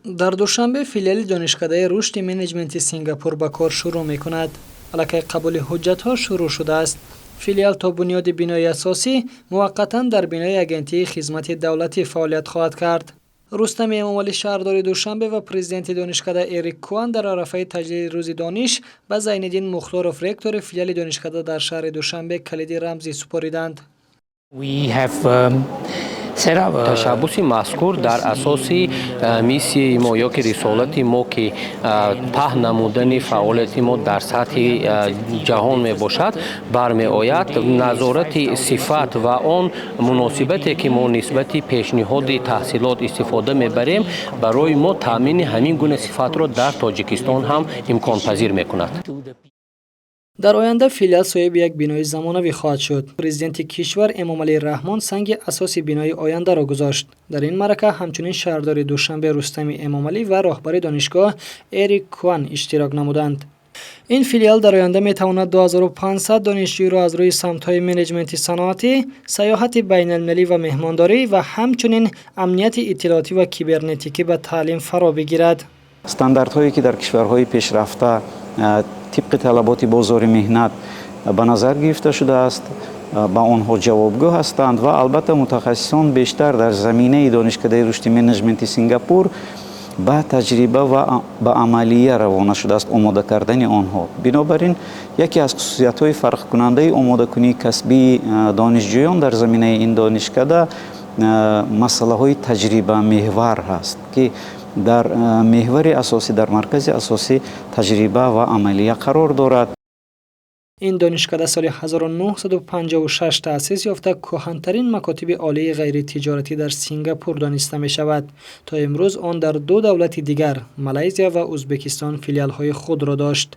در دوشنبه فیلیال دانشکده رشد منیجمنت سینگاپور به کار شروع می‌کند. علاقه قبول حجت‌ها شروع شده است. فیلیال تا بنیاد بنای اساسی موقتاً در بنای اگنتی خدمات دولتی فعالیت خواهد کرد. رستم امامعلی شهردار دوشنبه و پرزیدنت دانشکده اریک کوان در عرفه تجلیل روز دانش به زین‌الدین مختارов رکتور فیلیال دانشکده در شهر دوشنبه کلید رمزی سپاریدند. تشبث مذکور در اساس میسی ما یا که رسالت ما که پهن نمودن فعالیت ما در سطح جهان می باشد برمی آید. نظارت صفت و آن مناسبتی که ما نسبت پیشنهاد تحصیلات استفاده می بریم برای ما تامین همین گونه صفات را در تاجیکستان هم امکان پذیر می کند. در آینده فیلیال صاحب یک بنای زمانوی خواهد شد. پرزیدنت کشور امامعلی رحمان سنگ اساسی بنای آینده را گذاشت. در این معرکه همچنین شهردار دوشنبه رستم امامعلی و راهبر دانشگاه اریک کوان اشتراک نمودند. این فیلیال در آینده می تواند 2500 دانشجوی را از روی سمت‌های منیجمنت صنعتی، سیاحت بین‌المللی و مهمانداری و همچنین امنیت اطلاعاتی و کیبرنتیکی به تعلیم فرا بگیرد. استانداردهایی که در کشورهای پیشرفته طبق طلبات بازار مهنت به نظر گرفته شده است با آنها جوابگو هستند و البته متخصصان بیشتر در زمینه دانشکده رشد منیجمنت سینگاپور با تجربه و با عملیه روانه شده است آماده کردن آنها. بنابراین یکی از خصوصیت‌های فرق کننده آماده کنی کسبی دانشجویان در زمینه این دانشکده مسئله‌های تجربه محور هست که در محور اساسی در مرکز اساسی تجربه و عملیه قرار دارد. این دانشکده سال 1956 تأسیس یافته کهن‌ترین مکاتب عالی غیر تجارتی در سینگاپور دانسته می شود. تا امروز آن در دو دولت دیگر مالزی و ازبکستان فیلیال‌های خود را داشت.